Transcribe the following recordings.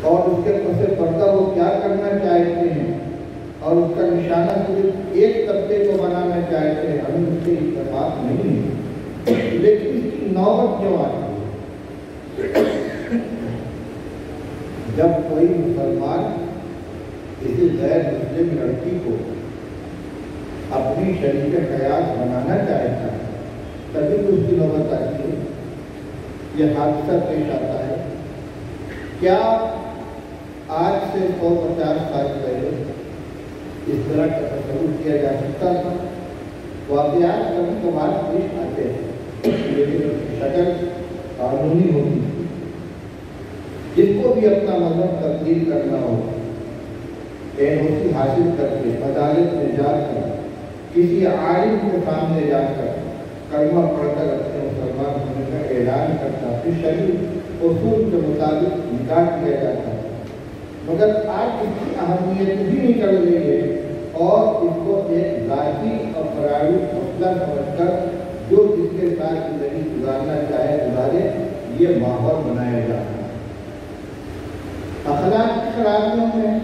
اور اس کے پس پردہ وہ کیا کرنا چاہتے ہیں اور اس کا نشانہ صرف ایک طبقے کو بنانا چاہتے ہیں، ہمیں اس سے اتفاق نہیں ہے۔ لیکن اس کی نوبت کیوں آتی ہے؟ جب کوئی مسلمان کسی غیر مسلم لڑکی کو اپنی شریک حیات بنانا چاہتا ہے تبھی اس کی نوبت آتی ہے، یہ حادثہ پیش آتا ہے۔ کیا آج سے 150 سال پہلے اس طرح کا تصور کیا جا سکتا تھا؟ واقعات کبھی کبھار پیش آتے ہیں لیکن شکل قانونی ہوتی ہے۔ جس کو بھی اپنا مذہب تبدیل کرنا ہو، NOC حاصل کر کے عدالت میں جا کر کسی عالم کے سامنے جا کر کلمہ پڑھ کر اپنے مسلمان ہونے کا اعلان کرتا، پھر شرعی اصول کے مطابق نکاح کیا جاتا ہے۔ مگر آج اس کی اہمیت بھی نکل گئی ہے اور اس کو ایک ذاتی اور پرائیویٹ مسئلہ سمجھ کر جو جس کے ساتھ زندگی گزارنا چاہے گزارے، یہ ماحول بنایا جاتا ہے۔ اخلاق کی خرابیوں میں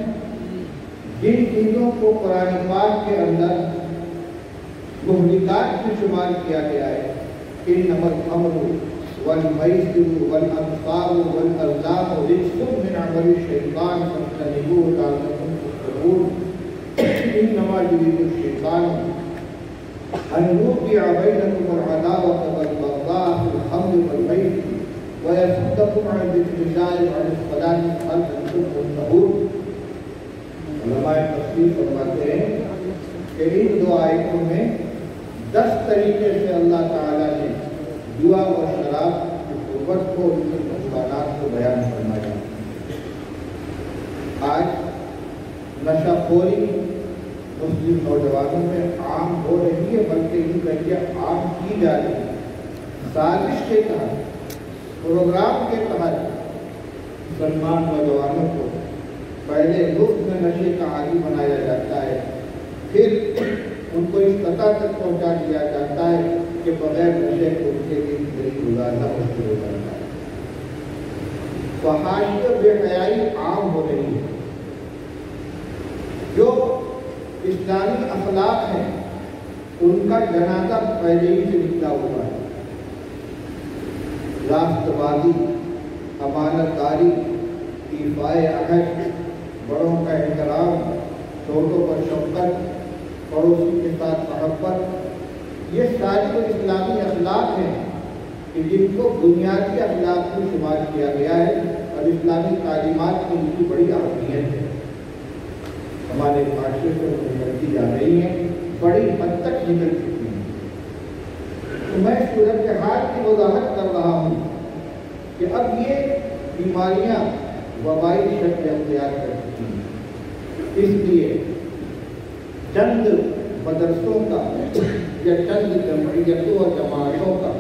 جن چیزوں کو قرآن پاک کے اندر مہلکات میں شمار کیا گیا ہے، انما الخمر والمیسر والانصاب والازلام رجس من عمل الشیطان فاجتنبوه لعلکم تفلحون انما یرید الشیطان ان یوقع بینکم العداوة والبغضاء في الخمر والمیسر ویصدکم عن ذکر اللہ وعن الصلاة فهل انتم منتهون۔ علماء تفسیر فرماتے ہیں کہ ان دو آیتوں میں 10 طریقے سے اللہ تعالیٰ نے جوا اور شراب کی قربت کو، ان کے نقصانات کو بیان فرمایا۔ آج نشہ خوری مسلم نوجوانوں میں عام ہو رہی ہے، بلکہ ان کہیے عام کی جا رہی ہے۔ سازش کے تحت، پروگرام کے تحت مسلمان نوجوانوں کو پہلے مفت میں نشے کا عادی بنایا جاتا ہے، پھر ان کو اس سطح تک پہنچا دیا جاتا ہے کہ بغیر نشے کو ان کے لیے زندگی گزارنا مشکل ہو جاتا ہے۔ فحاشی اور بے حیائی عام ہو رہی ہے۔ جو اسلامی اخلاق ہیں ان کا جنازہ پہلے ہی سے نکلا ہوا ہے۔ راست بازی، امانت داری، ایفائے عہد، بڑوں کا احترام، چھوٹوں پر شفقت، پڑوسی کے ساتھ محبت، یہ ساری اسلامی اخلاق ہیں کہ جن کو بنیادی اخلاق میں شمار کیا گیا ہے اور اسلامی تعلیمات میں ان کی بڑی اہمیت ہے۔ ہمارے معاشرے سے وہ نکلتی جا رہی ہیں، بڑی حد تک نکل چکی ہیں۔ تو میں صورتحال کی وضاحت کر رہا ہوں کہ اب یہ بیماریاں وبائی شکل اختیار کر چکی ہیں۔ اس لیے چند مدرسوں کا یا چند جمعیتوں اور جماعتوں کا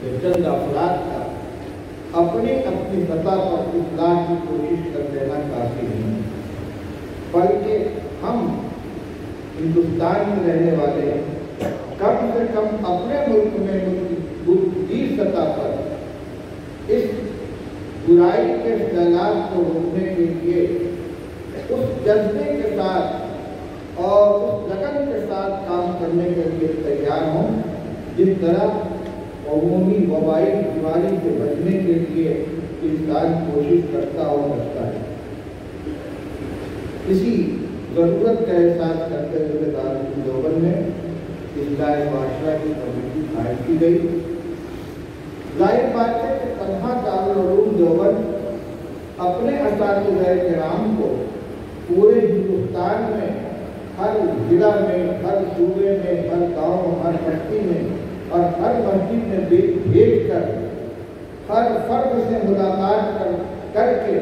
یا چند افراد کا اپنی سطح پر اصلاح کی کوشش کر دینا کافی نہیں، بلکہ ہم ہندوستان میں رہنے والے کم سے کم اپنے ملک میں ملکی سطح پر اس برائی کے سیلاب کو روکنے کے لیے اس جذبے کے ساتھ اور اس لگن کے ساتھ کام کرنے کے لیے تیار ہوں جس طرح عمومی وبائی بیماری سے بچنے کے لیے انسان کوشش کرتا اور بچتا ہے۔ اسی ضرورت کا احساس کرتے ہوئے دارالعلوم دیوبند میں اصلاح معاشرہ کی کمیٹی قائم کی گئی۔ ظاہر بات ہے کہ تنہا دارالعلوم دیوبند اپنے اساتذہ کرام کو پورے ہندوستان میں ہر ضلع میں، ہر صوبے میں، ہر گاؤں، ہر بستی میں اور ہر مسجد میں بھیج کر ہر فرد سے ملاقات کر کے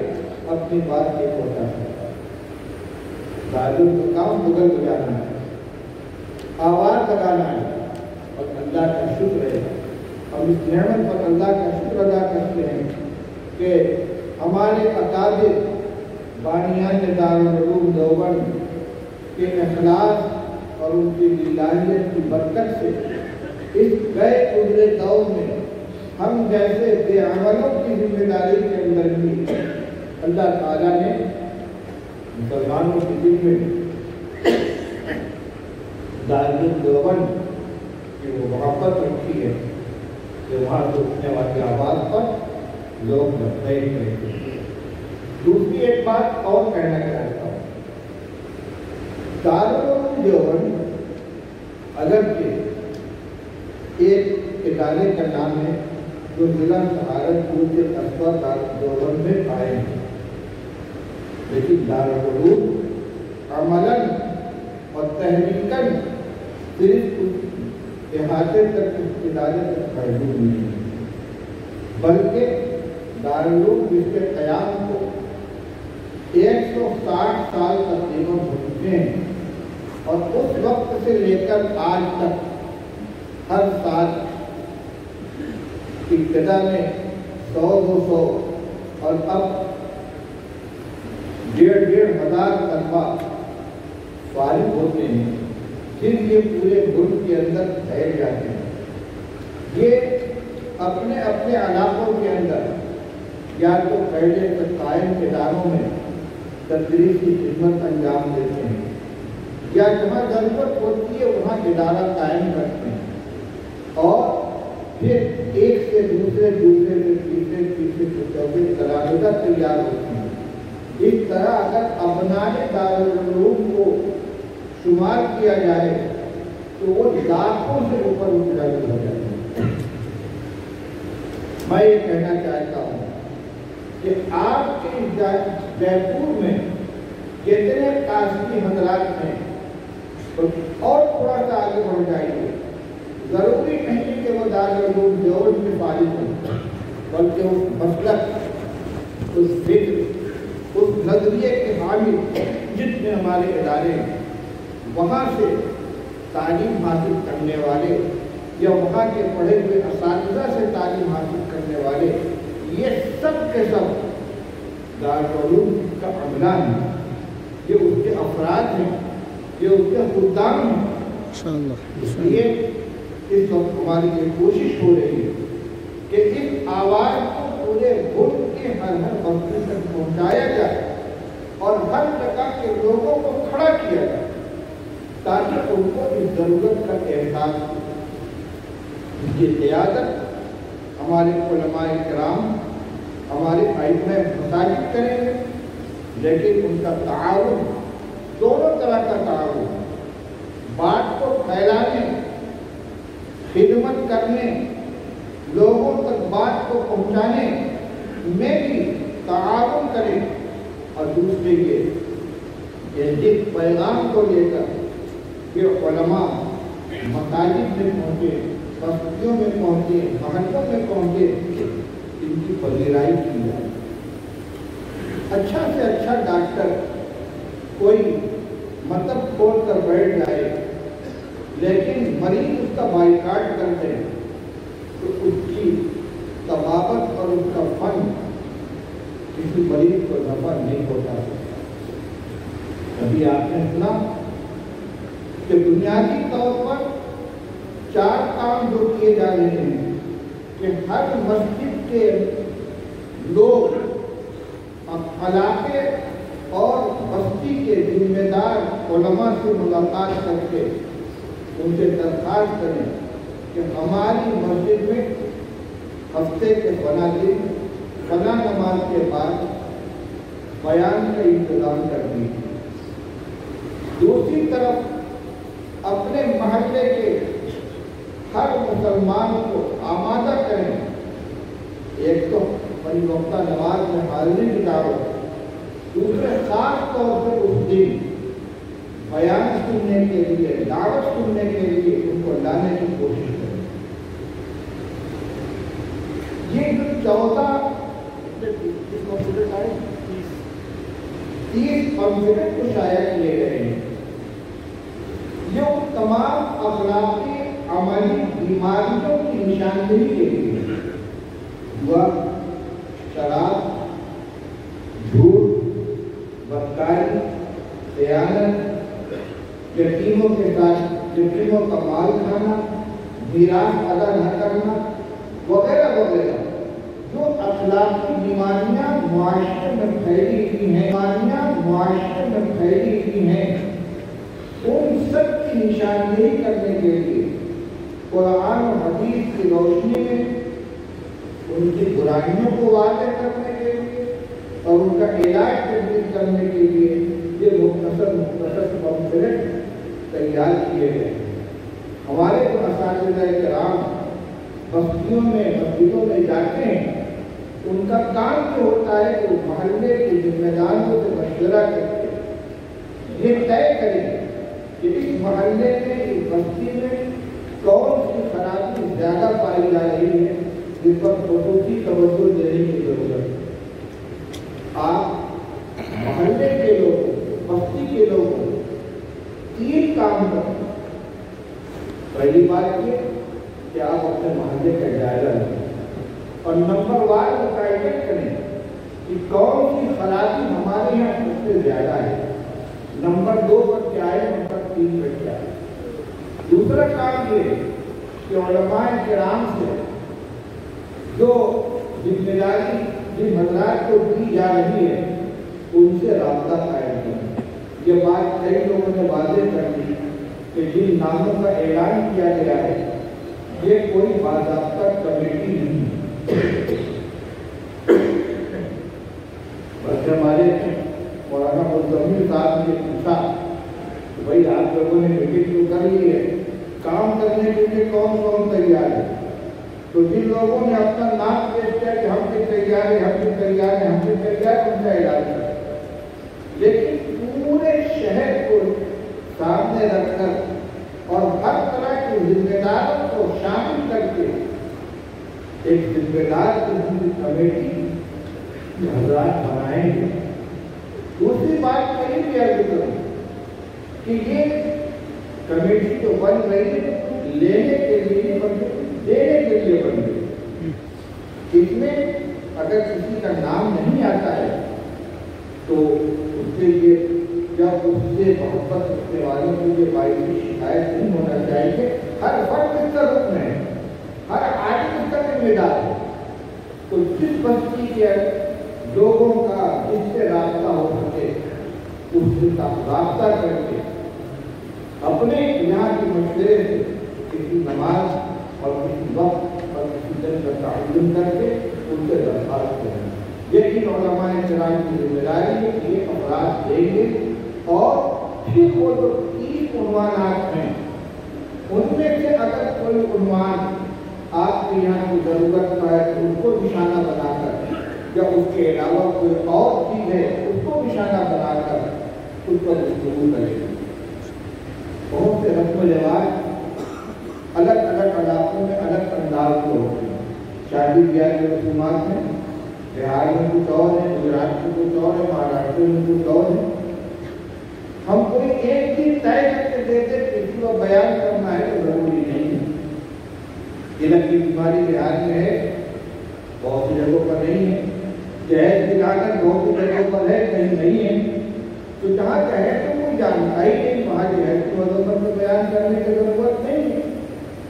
اپنی بات کے پہنچا سکتا ہے۔ دارالعلوم کا کام بغل بجانا ہے، آواز لگانا ہے اور اللہ کا شکر ہے، ہم اس نعمت پر اللہ کا شکر ادا کرتے ہیں کہ ہمارے اکابر بانیان دارالعلوم دیوبند کے اخلاص اور ان کی للہیت کی برکت سے اس گئے گزرے دور میں ہم جیسے بے عملوں کی ذمہ داری کے اندر بھی اللہ تعالیٰ نے مسلمانوں کے دل میں دارالعلوم دیوبند کی وہ محبت رکھی ہے کہ وہاں سے اٹھنے والی آواز پر لوگ متحد کرتے ہیں۔ دوسری ایک بات اور کہنا چاہتا ہوں، دارالعلوم دیوبند اگرچہ ایک ادارے کا نام ہے جو ضلع سہارنپور کے قصبہ دارالعلوم دیوبند میں قائم ہے، لیکن دارالعلوم عملاً اور تحریکاً صرف اس احاطے تک اس ادارے تک محدود نہیں ہے، بلکہ دارالعلوم جس کے قیام کو 160 سال تقریباً ہو چکے ہیں، اور اس وقت سے لے کر آج تک ہر سال ابتدا میں 100-200 اور اب 1,500 طلبہ فارغ ہوتے ہیں، جن کے پورے ملک کے اندر پھیل جاتے ہیں۔ یہ اپنے اپنے علاقوں کے اندر یا تو پہلے سے قائم اداروں میں تدریسی خدمت انجام دیتے ہیں، یا جہاں ضرورت ہوتی ہے وہاں ادارہ قائم کرتے ہیں، اور پھر ایک سے دوسرے سے تیسرے سے چوتھے تلامذہ تیار ہوتے ہیں۔ اس طرح اگر ابنائے دارالعلوم کو شمار کیا جائے تو وہ لاکھوں سے اوپر متعلق ہو جاتے ہیں۔ میں یہ کہنا چاہتا ہوں کہ آپ کے جے پور میں جتنے قاصدی حضرات ہیں اور تھوڑا سا آگے بڑھ جائیے، ضروری نہیں کہ وہ دارالعلوم دیوبند میں فارغ ہوں، بلکہ اس مسلک، اس فکر، اس نظریے کے حامل جتنے ہمارے ادارے ہیں، وہاں سے تعلیم حاصل کرنے والے یا وہاں کے پڑھے ہوئے اساتذہ سے تعلیم حاصل کرنے والے، یہ سب کے سب دارالعلوم کا عملہ ہے، یہ اس کے افراد ہیں، یہ اس کے خدام ہیں۔ اس لیے اس وقت ہماری یہ کوشش ہو رہی ہے کہ اس آواز کو پورے ملک کے ہر بستی تک پہنچایا جائے اور ہر جگہ کے لوگوں کو کھڑا کیا جائے تاکہ ان کو اس ضرورت کا احساس ہو۔ اس کی قیادت ہمارے علماء کرام، ہمارے ائمہ مساجد کریں گے، لیکن ان کا تعاون دونوں طرح کا تعاون، بات کو پھیلانے، خدمت کرنے، لوگوں تک بات کو پہنچانے میں بھی تعاون کریں، اور دوسرے یہ جس پیغام کو لے کر کہ علماء مساجد میں پہنچے، بستیوں میں پہنچے، محلوں میں پہنچے، ان کی پذیرائی کی جائے۔ اچھا سے اچھا ڈاکٹر کوئی مطلب کھول کر بیٹھ جائے لیکن مریض اس کا بائیکاٹ کر دے تو اس کی طبابت اور اس کا فن کسی مریض کو نفع نہیں ہوتا۔ ابھی آپ نے سنا کہ بنیادی طور پر 4 کام جو کیے جا رہے ہیں کہ ہر مسجد کے لوگ علاقے اور بستی کے ذمہ دار علماء سے ملاقات کر کے ان سے درخواست کریں کہ ہماری مسجد میں ہفتے کے فلاں دن فلاں نماز کے بعد بیان کا انتظام کر دیجیے۔ دوسری طرف اپنے محلے کے ہر مسلمان کو آمادہ کریں، ایک تو پنج وقتہ نماز میں حاضری کی دعوت، دوسرے خاص طور پر اس دن بیان سننے کے لیے، دعوت سننے کے لیے ان کو لانے کی کوشش کریں۔ یہ جو 30 پمفلیٹ کو شائع کیے گئے ہیں، یہ ان تمام اخلاقی عملی بیماریوں کی نشاندہی کے لیے ہوا، شراب، جھوٹ، بدکاری، خیانت، یتیموں کے ساتھ یتیموں کا مال کھانا، میراث ادا نہ کرنا وغیرہ وغیرہ، جو اخلاقی بیماریاں معاشرے میں پھیلی ہوئی ہیں، معاشرے میں پھیلی ہوئی ہیں، ان سب کی نشاندہی کرنے کے لیے قرآن و حدیث کی روشنی میں ان کی برائیوں کو واضح کرنے کے لیے اور ان کا علاج تجویز کرنے کے لیے یہ مختصر پمفلٹ تیار کیے گئے۔ ہمارے جو اساتذہ کرام بستیوں میں مسجدوں میں جاتے ہیں، ان کا کام یہ ہوتا ہے کہ محلے کے ذمہ داروں سے مشورہ کرتے یہ طے کریں کہ اس محلے میں اس بستی میں کون سی خرابی زیادہ پائی جا رہی ہے جس پر خصوصی توجہ دینے کی ضرورت ہے۔ آپ محلے کے لوگوں، بستی کے لوگوں 3 کام کریں۔ پہلی بات یہ کہ آپ اپنے محلے کا جائزہ لیں اور نمبر وار متعین کریں کہ کون سی خرابی ہمارے یہاں سب سے زیادہ ہے، نمبر 2 پر کیا ہے، نمبر 3 پر کیا ہے۔ دوسرا کام یہ کہ علماء کرام سے جو ذمہ داری جن حضرات کو دی جا رہی ہے ان سے رابطہ قائم کریں۔ یہ بات کئی لوگوں نے واضح کر دی کہ جن ناموں کا اعلان کیا گیا ہے یہ کوئی باضابطہ کمیٹی نہیں ہے، بلکہ ہمارے مولانا مزمل صاحب نے پوچھا کہ بھائی آپ لوگوں نے میٹنگ تو کر لی ہے، کام کرنے کے لیے کون کون تیار ہے؟ تو جن لوگوں نے اپنا نام پیش کیا کہ ہم بھی تیار ہیں، ہم بھی تیار ہیں، ہم بھی تیار ہیں، ان کا اعلان کر، لیکن پورے شہر کو سامنے رکھ کر اور ہر طرح کے ذمہ داروں کو شامل کر کے ایک ذمہ دار کمیٹی حضرات بنائیں گے۔ دوسری بات میں یہ بھی عرض کروں کہ یہ کمیٹی تو بن رہی ہے لینے کے لیے بن، دینے کے لیے بن رہی۔ اس میں اگر کسی کا نام نہیں آتا ہے تو اس کے لیے جب اس سے محبت رکھنے والوں کو یہ باعث شکایت نہیں ہونا چاہیے۔ ہر فرد اس کا رکن ہے، ہر آدمی اس کا ذمہ دار ہے۔ تو جس بستی کے لوگوں کا جس سے رابطہ ہو سکے اس سے رابطہ کر کے اپنے یہاں کے مشورے سے کسی نماز اور کسی وقت اور کسی دن کا تعین کر کے ان سے درخواست کریں۔ لیکن علماء کرام کی ذمہ داری ہے کہ یہ افراد دیں گے اور پھر وہ جو 30 عنوانات ہیں ان میں سے اگر کوئی عنوان آپ کے یہاں کی ضرورت کا ہے تو ان کو نشانہ بنا کر یا اس کے علاوہ کوئی اور چیز ہے اس کو نشانہ بنا کر اس پر گفتگو کریں گے۔ بہت سے رسم و رواج الگ الگ علاقوں میں الگ انداز کے ہوتے ہیں۔ شادی بیاہ کے رسومات میں بہار میں کچھ اور ہے، گجرات میں کچھ اور ہے، مہاراشٹر میں کچھ اور ہے۔ ہم کوئی ایک چیز طے کر کے دیتے کسی کو بیان کرنا ہے تو ضروری نہیں ہے۔ دل کی بیماری بہار میں ہے، بہت سی جگہوں پر نہیں ہے۔ جہیز کی لاگت بہت سی جگہوں پر ہے، کہیں نہیں ہے۔ تو جہاں جہیز تو کوئی جانتا ہی نہیں، وہاں جہیز کی وضاحت میں بیان کرنے کی ضرورت نہیں ہے۔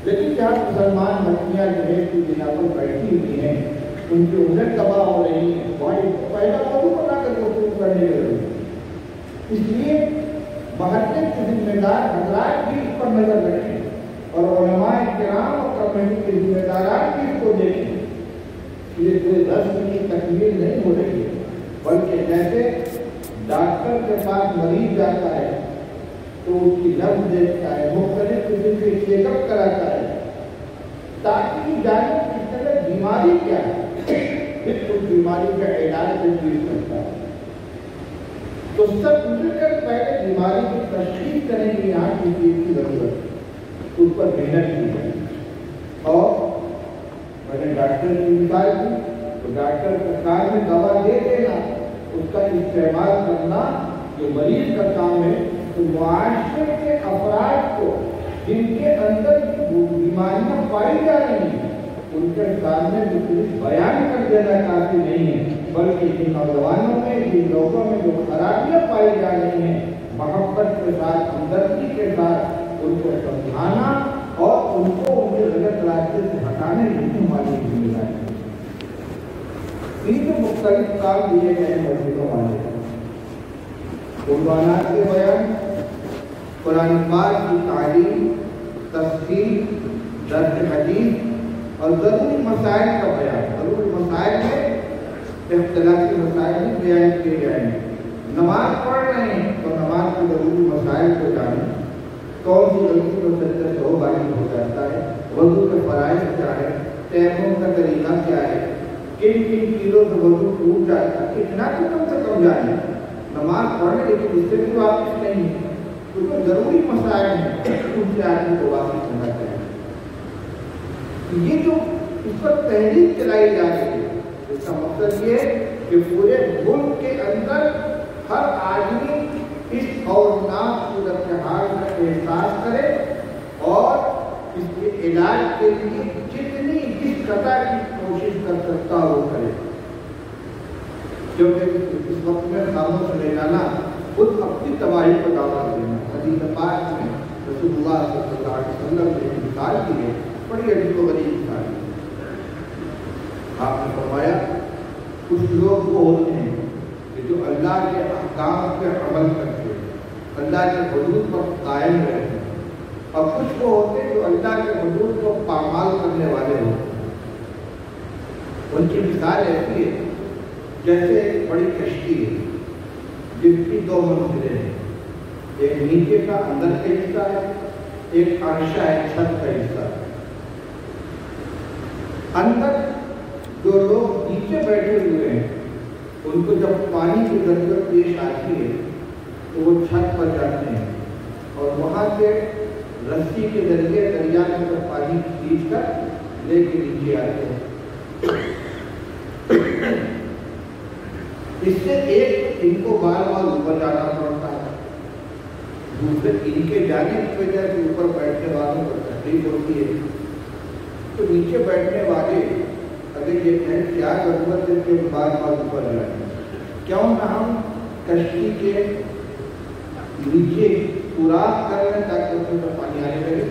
لیکن جہاں مسلمان بچیاں جہیز کی بنا پر بیٹھی ہوئی ہیں، ان کی عمریں تباہ ہو رہی ہیں، وہاں پہلا موضوع بنا کر گفتگو کرنے کی ضرورت ہے۔ اس لیے محلے کے ذمہ دار حضرات بھی اس پر نظر رکھیں اور علماء کرام اور کمیٹی کے ذمہ داران بھی اس کو دیکھیں۔ یہ کوئی رسم کی تکمیل نہیں ہو رہی ہے، بلکہ جیسے ڈاکٹر کے پاس مریض جاتا ہے تو اس کی نبض دیکھتا ہے، مختلف قسم کے چیک اپ کراتا ہے تاکہ جانے کہ اس طرح بیماری کیا ہے، پھر اس بیماری کا علاج تجویز کرتا ہے۔ تو سب مل کر پہلے بیماری کی تشخیص کرنے کی یہاں کی چیز کی ضرورت ہے، اس پر محنت کی جائے۔ اور میں نے ڈاکٹر کی مثال دی تو ڈاکٹر کو کار میں دوا دے دینا، اس کا استعمال کرنا جو مریض کا کام ہے، تو معاشرے کے افراد کو جن کے اندر بیماریاں پائی جا رہی ہیں ان کے سامنے مختلف بیان کر دینا کافی نہیں ہے، بلکہ جن نوجوانوں میں جن لوگوں میں جو خرابیاں پائی جا رہی ہیں محبت کے ساتھ، ہمدردی کے ساتھ ان کو سمجھانا اور ان کو ان کے غلط راستے سے ہٹانے کی ہماری ذمہ داری ہے۔ تین مختلف کام دیے گئے مسجدوں والے عنوانات کے بیان، قرآن پاک کی تعلیم، تفسیر، درس حدیث اور ضروری مسائل کا بیان۔ ضروری مسائل میں اختلافی مسائل بھی بیان کیے جائیں گے۔ نماز پڑھ رہے ہیں تو نماز کے ضروری مسائل کو جانیں، کون سی غلطی کو سجدہ سے واجب ہو جاتا ہے، وضو کے فرائض کیا ہے، تیمم کا طریقہ کیا ہے، کن کن چیزوں سے وضو ٹوٹ جاتا ہے، اتنا تو کم سے کم جانیں۔ نماز پڑھنے لیکن اس سے بھی واقف نہیں ہے، کیونکہ ضروری مسائل ہیں، ان سے آدمی کو واقف ہونا چاہیے۔ یہ جو اس پر تحریک چلائی جا رہی ہے، اس کا مقصد یہ ہے کہ پورے ملک کے اندر ہر آدمی اس خوفناک صورتحال کا احساس کرے اور اس کے علاج کے لیے جتنی جس قدر کی کوشش کر سکتا وہ کرے، کیونکہ اس وقت میں خاموش رہ جانا خود اپنی تباہی کو دعوت دینا۔ حدیث پاک میں رسول اللہ صلی اللہ علیہ وسلم نے مثال دی ہے، بڑی عجیب و غریب مثال ہے۔ آپ نے فرمایا کچھ لوگ وہ ہوتے ہیں کہ جو اللہ کے احکام پہ عمل کرتے ہیں، اللہ کے حدود پر قائم رہتے ہیں، اور کچھ وہ ہوتے ہیں جو اللہ کے حدود کو پامال کرنے والے ہوتے ہیں۔ ان کی مثال ایسی ہے جیسے ایک بڑی کشتی ہے جس کی دو منزلیں ہیں، ایک نیچے کا اندر کا حصہ ہے، ایک عرشہ ہے چھت کا حصہ ہے۔ اندر جو لوگ نیچے بیٹھے ہوئے ہیں ان کو جب پانی کی ضرورت پیش آتی ہے تو وہ چھت پر جاتے ہیں اور وہاں سے رسی کے ذریعے دریا میں سے پانی کھینچ کر لے کے نیچے آتے ہیں۔ اس سے ایک ان کو بار بار اوپر جانا پڑتا ہے، دوسرے ان کے جانے کی وجہ سے اوپر بیٹھنے والوں کو تکلیف ہوتی ہے۔ تو نیچے بیٹھنے والے اگر یہ کہیں کیا ضرورت ہے کہ بار بار اوپر جائیں، کیوں نہ ہم کشتی کے نیچے سوراخ کر لیں تاکہ اس میں پانی آنے لگے۔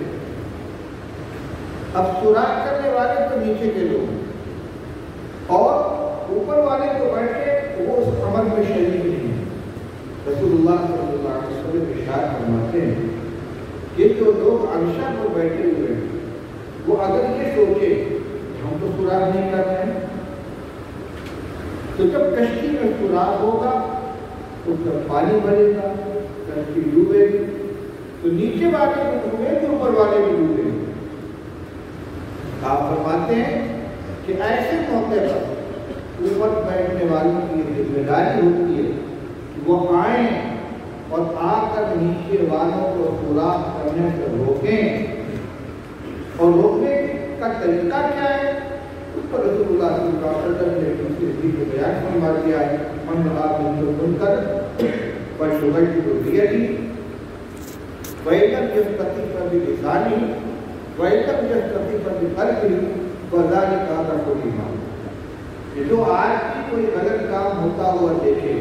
اب سوراخ کرنے والے تو نیچے کے لوگ اور اوپر والے جو بیٹھے وہ اس عمل میں شریک نہیں ہے۔ رسول اللہ صلی اللہ علیہ وسلم ارشاد فرماتے ہیں کہ جو لوگ عرشہ پر بیٹھے ہوئے ہیں وہ اگر یہ سوچے ہم تو سوراخ نہیں کر رہے ہیں، تو جب کشتی میں سوراخ ہوگا اس میں پانی بھرے گا، کشتی ڈوبے گی، تو نیچے والے بھی ڈوبے گی، اوپر والے بھی ڈوبے گی۔ آپ فرماتے ہیں کہ ایسے موقع پر اوپر بیٹھنے والوں کی ذمہ داری ہوتی ہے کہ وہ آئیں اور آ کر نیچے والوں کو سوراخ کرنے سے روکیں، اور روکنے کا طریقہ کیا ہے اس پر رسول اللہ صلی اللہ علیہ وسلم نے دوسری حدیث میں بیان فرما دیا ہے۔ من رأى منكم منكرا فليغيره بيده وإن لم يستطع فبلسانه وإن لم يستطع فبقلبه وذلك أضعف الإيمان۔ کہ جو آج بھی کوئی غلط کام ہوتا ہوا دیکھے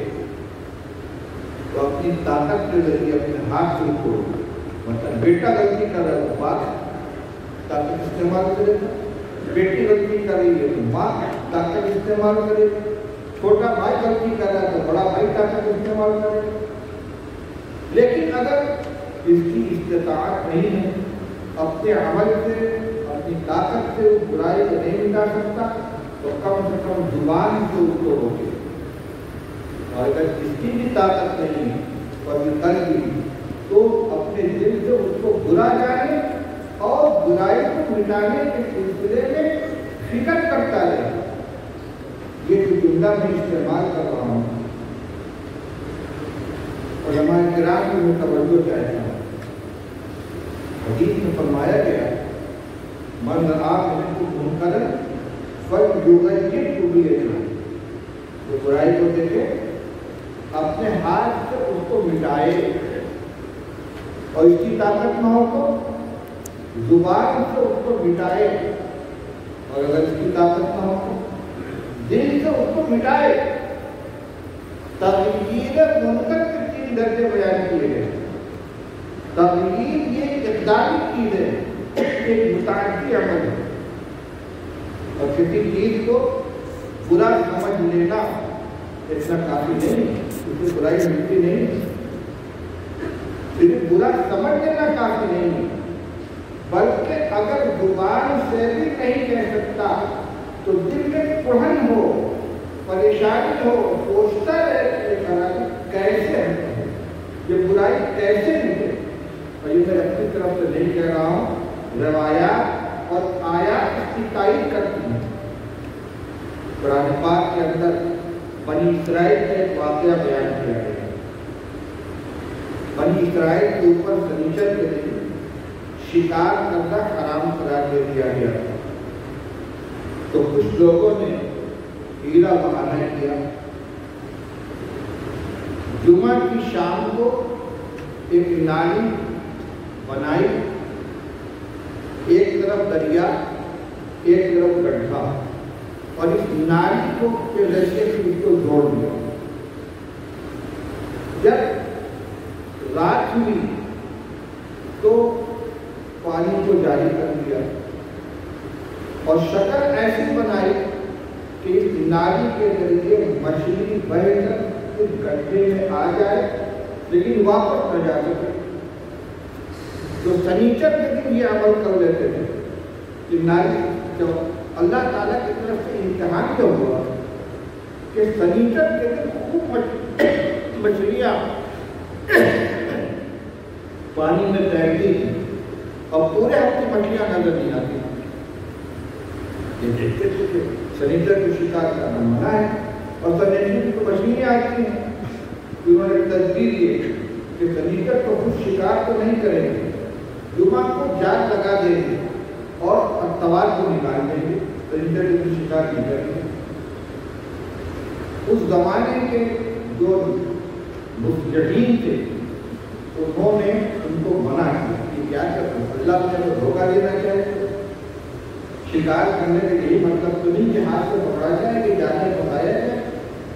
تو اپنی طاقت کے ذریعے اپنے ہاتھ سے کو، مطلب بیٹا غلطی کر رہا ہے تو باپ طاقت استعمال کرے گا، بیٹی غلطی کر رہی ہے تو ماں طاقت استعمال کرے گا، چھوٹا بھائی غلطی کر رہا ہے تو بڑا بھائی طاقت استعمال کرے گا۔ لیکن اگر اس کی استطاعت نہیں ہے، اپنے عمل سے اپنی طاقت سے اس برائی کو نہیں مٹا سکتا تو کم سے کم زبان سے اس کو روکے، اور اگر اس کی بھی طاقت نہیں ہے اور یہ کر دی تو اپنے دل سے اس کو برا جانے اور برائی کو مٹانے کے سلسلے میں فکر کرتا رہے۔ یہ جو جملہ میں استعمال کر رہا ہوں علماء کرام کی توجہ چاہتا ہوں۔ حدیث میں فرمایا گیا من رأى منكم منكرا فليغيره بيده، جو برائی کو دیکھے اپنے ہاتھ سے اس کو مٹائے، اور اس کی طاقت نہ ہو تو زبان سے اس کو مٹائے، اور اگر اس کی طاقت نہ ہو تو دل سے اس کو مٹائے۔ تغییر منکر کے 3 درجے بیان کیے گئے۔ تغییر یہ اقدامی چیز ہے، ایک متعدی عمل ہے، اور کسی چیز کو برا سمجھ لینا اتنا کافی نہیں، اس سے برائی ملتی نہیں۔ صرف برا سمجھ لینا کافی نہیں ہے، بلکہ اگر زبان سے بھی نہیں کہہ سکتا تو دل میں کڑھن ہو، پریشانی ہو، سوچتا رہے کہ خرابی کیسے ہے، یہ برائی کیسے ملے۔ اور یہ میں اپنی طرف سے نہیں کہہ رہا ہوں، روایات اور آیات اس کی تائید کرتی ہیں۔ قرآن پاک کے اندر بنی اسرائیل کا ایک واقعہ بیان کیا گیا۔ بنی اسرائیل کے اوپر سنیچر کے دن شکار کرنا حرام قرار دے دیا گیا تھا، تو کچھ لوگوں نے ہیرا بہانہ کیا۔ جمعہ کی شام کو ایک نالی بنائی، ایک طرف دریا ایک طرف گڈھا، اور اس نالی کو کے ذریعے سے اس کو جوڑ دیا۔ جب رات ہوئی تو پانی کو جاری کر دیا اور شکل ایسی بنائی کہ اس نالی کے ذریعے مچھلی بہ کر اس گڈھے میں آ جائے لیکن واپس نہ جا سکے۔ تو سنیچر کے دن یہ عمل کر لیتے تھے کہ نالی جو اللہ تعالیٰ کی طرف سے امتحان کیا ہوا کہ سنیچر کے دن خوب مچھلیاں پانی میں تیرتی تھی اور پورے ہفتے مچھلیاں نظر نہیں آتی۔ یہ دیکھتے تھے کہ سنیچر کو شکار کرنا منع ہے اور سنیچر کو مچھلیاں آتی ہیں، انہوں نے تدبیر یہ کہ سنیچر کو خود شکار تو نہیں کریں گے، جمعہ کو جال لگا دیں گے اور اتوار کو نکال دیں گے، سنیچر کو شکار نہیں کریں گے۔ اس زمانے کے جو مستجدین تھے انہوں نے ان کو منع کیا کہ کیا کرتے ہیں، اللہ نے تو دھوکہ دینا چاہے، شکار کرنے کا یہی مطلب تو نہیں کہ ہاتھ سے پکڑا جائے کہ جانے بتایا جائے،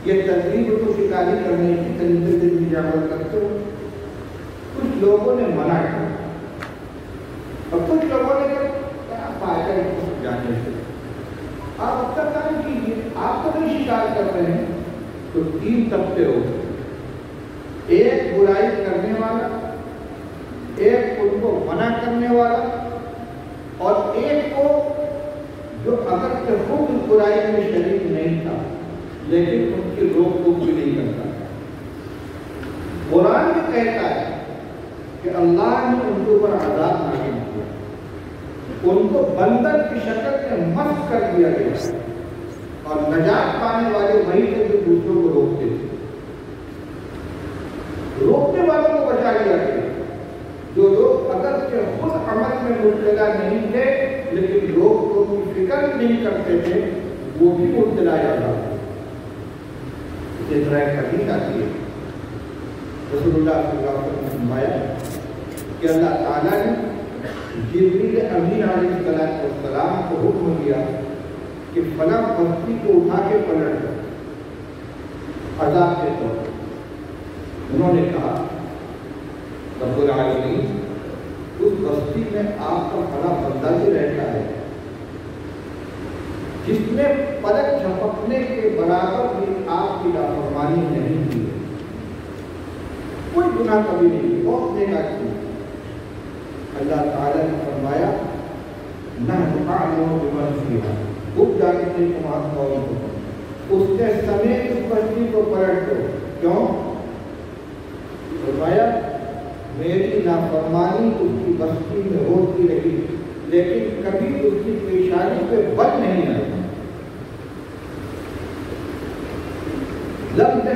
یہ ترتیب تو شکاری کرنے کی طریقے سے بھی عمل کرتے ہو۔ کچھ لوگوں نے منع کیا اور کچھ لوگوں نے کیا فائدہ ہے جانے سے، آپ اپنا کام کیجیے، آپ تو نہیں شکار کر رہے ہیں۔ تو تین طبقے ہو، ایک برائی کرنے والا، ایک ان کو منع کرنے والا، اور ایک کو جو اگر کہ خود برائی میں شریک نہیں تھا لیکن ان کی روک ٹوک بھی نہیں کرتا۔ قرآن بھی کہتا ہے کہ اللہ نے ان کے اوپر عذاب نازل کیا، ان کو بندر کی شکل میں مسخ کر دیا گیا اور نجات پانے والے وہی تھے جو دوسروں کو روکتے تھے۔ روکنے والوں کو بچا لیا گیا، جو لوگ اگر کہ خود عمل میں مبتلا نہیں تھے لیکن لوگ تو ان کی فکر نہیں کرتے تھے وہ بھی مبتلا جاتا۔ اسی طرح ایک حدیث آتی ہے، رسول اللہ صلی اللہ علیہ وسلم نے فرمایا کہ اللہ تعالیٰ نے جبریل امین علیہ السلام کو حکم دیا کہ فلاں بستی کو اٹھا کے پلٹ دو عذاب کے طور پر۔ انہوں نے کہا رب العالمین اس بستی میں آپ کا بڑا بندہ بھی رہتا ہے جس نے پلک جھپکنے کے برابر بھی آپ کی لاپرواہی نہیں کی، کوئی گناہ کبھی نہیں کی، بہت نیک آدمی۔ اللہ تعالیٰ نے فرمایا نحن اعلم بمن فیہا، خوب جانتے ہیں تمہارا قوم کو، اس کے سمیت اس بستی کو پلٹ دو۔ کیوں؟ فرمایا میری نافرمانی اس کی بستی میں ہوتی رہی لیکن کبھی اس کی پیشانی پہ بل نہیں آئی۔ لم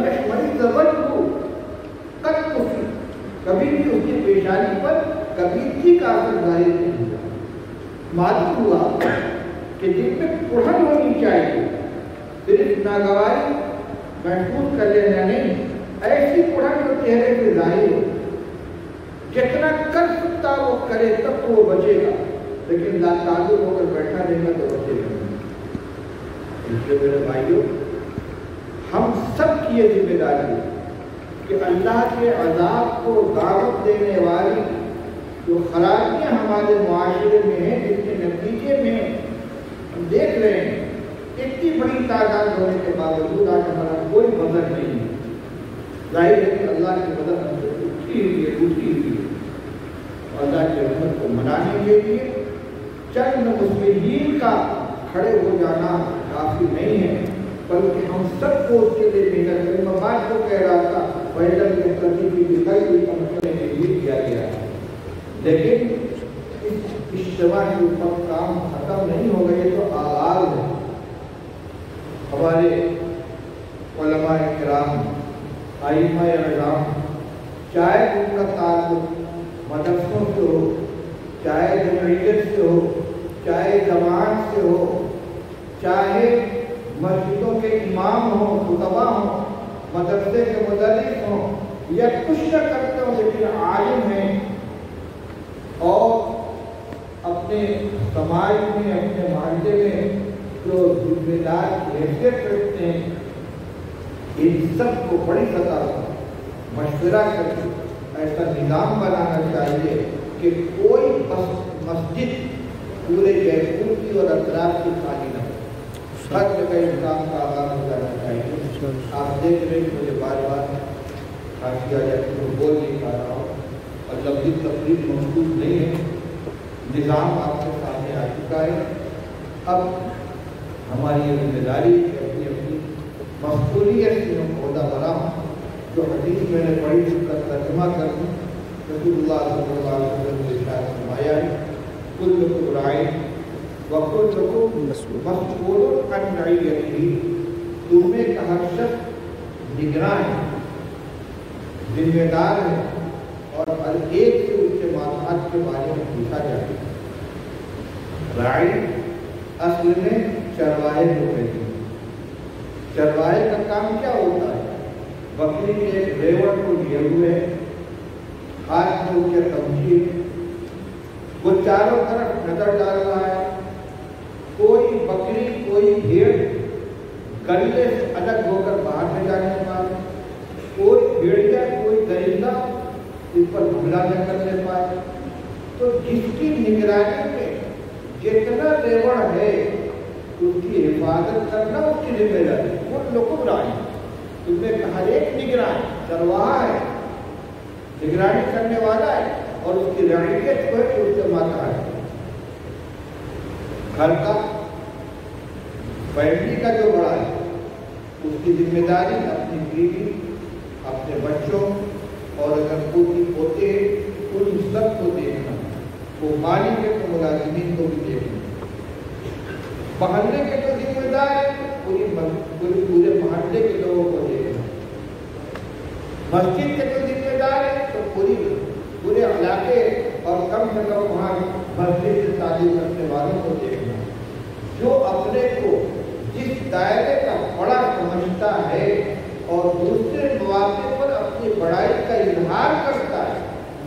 یشمعی ذوالہ قط فی، کبھی بھی اس کی پیشانی پر کبھی بھی کا اثر ظاہر نہیں ہوا۔ معلوم ہوا کہ جن میں کڑھن ہونی چاہیے صرف ناگواری محفوظ کر لینا نہیں، ایسی کڑھن جو چہرے پہ ظاہر ہو، جتنا کر سکتا وہ کرے تب تو وہ بچے گا، لیکن لا تعلق ہو کر بیٹھا رہے گا تو بچے گا۔ اس لیے میرے بھائیوں، ہم سب کی یہ ذمہ داری ہے کہ اللہ کے عذاب کو دعوت دینے والی جو خرابیاں ہمارے معاشرے میں ہیں، جس کے نتیجے میں ہم دیکھ رہے ہیں اتنی بڑی تعداد ہونے کے باوجود آج ہمارا کوئی مدد نہیں ہے، ظاہر ہے کہ اللہ کی مدد ہم سے ٹوٹتی ہوئی ہے اللہ کی رحمت کو منانے کے لیے چند مسلمین کا کھڑے ہو جانا کافی نہیں ہے، بلکہ ہم سب کو اس کے لیے محنت کریں۔ میں بات کو کہہ رہا تھا پیدل کے پرتی بھی دکھائی ہوئی پہنچنے کے لیے کیا گیا ہے، لیکن اس اجتماع کے اوپر کام ختم نہیں ہو گئے تو آغاز ہے۔ ہمارے علماء کرام، ائمہ اعظام، چاہے ان کا تعلق مدرسوں سے ہو، چاہے جمعیت سے ہو، چاہے جماعت سے ہو، چاہے مسجدوں کے امام ہوں، خطبہ ہوں، مدرسے کے مدرس ہوں، یا کچھ نہ کرتے ہوں لیکن عالم ہیں اور اپنے سماج میں، اپنے معاشرے میں جو ذمہ دار حیثیت رکھتے ہیں، ان سب کو بڑی سطح پر مشورہ کر کے ایسا نظام بنانا چاہیے کہ کوئی مسجد پورے جے پور کی اور اطراف کی خالی نہ ہو، ہر جگہ نظام کا آغاز ہو جانا چاہیے۔ آپ دیکھ رہے ہیں مجھے بار بار کھانسی آ جاتی ہے، بول نہیں پا رہا ہوں اور لفظی تقریر موجود نہیں ہے، نظام آپ کے سامنے آ چکا ہے۔ اب ہماری یہ ذمہ داری ہے اپنی اپنی مسئولیت سے ہم عہدہ بناؤں۔ جو حدیث میں نے پڑھی اس کا ترجمہ کر دوں، رسول اللہ صلی اللہ علیہ وسلم نے ارشاد فرمایا ہے کلکم راع وکلکم مسئول عن رعیتہ، تم میں کا ہر شخص نگراں ہے، ذمہ دار ہے اور ہر ایک سے اس کے معاملات کے بارے میں پوچھا جائے۔ راعی اصل میں چرواہے کو کہتے ہیں۔ چرواہے کا کام کیا ہوتا ہے؟ بکری کے ایک ریوڑ کو لیے ہوئے ہاتھ میں اس کے تمچی ہے، وہ چاروں طرف نظر ڈال رہا ہے، کوئی بکری کوئی بھیڑ گلے سے الگ ہو کر باہر میں جانے پائے، کوئی بھیڑیا کوئی درندہ اس پر حملہ نہ کرنے پائے۔ تو جس کی نگرانی میں جتنا ریوڑ ہے اس کی حفاظت کرنا اس کی ذمہ داری ہے۔ وہ لکم راعی، اس میں ہر ایک نگران چرواہا ہے، نگرانی کرنے والا ہے اور اس کی رعیت جو ہے اس سے ماتا ہے۔ گھر کا فیملی کا جو بڑا ہے اس کی ذمہ داری اپنی بیوی، اپنے بچوں اور اگر پوتی پوتے ان سب کو دیکھنا، وہ مالک کے تو ملازمین کو بھی دیکھنا، محلے کے جو ذمہ دار ہے پورے محلے کے لوگوں کو دیکھنا، مسجد کے جو ذمہ دار ہے تو پورے علاقے اور کم سے کم وہاں مسجد سے تعلیم رکھنے والوں کو دیکھنا۔ جو اپنے کو جس دائرے کا بڑا سمجھتا ہے اور دوسرے مواقع پر اپنی بڑائی کا اظہار کرتا ہے،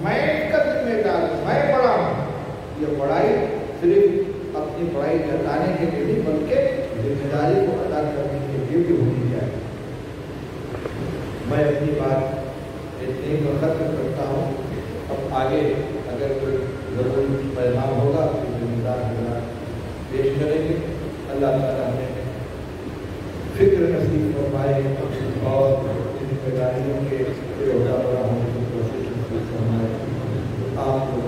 میں اس کا ذمہ دار ہوں، میں بڑا ہوں، یہ بڑائی صرف اپنی بڑائی جتانے کے لیے نہیں بلکہ ذمہ داری کو ادا کرنے کے لیے بھی ہونی چاہیے۔ میں اپنی بات اتنی ختم کرتا ہوں، اب آگے اگر کوئی ضروری پیغام ہوگا تو ذمہ دار حضرات پیش کریں گے۔ اللہ تعالیٰ ہمیں فکر نصیب فرمائے اور ذمہ داریوں کے عہدہ ہونے کی کوشش فرمائے۔ آپ کو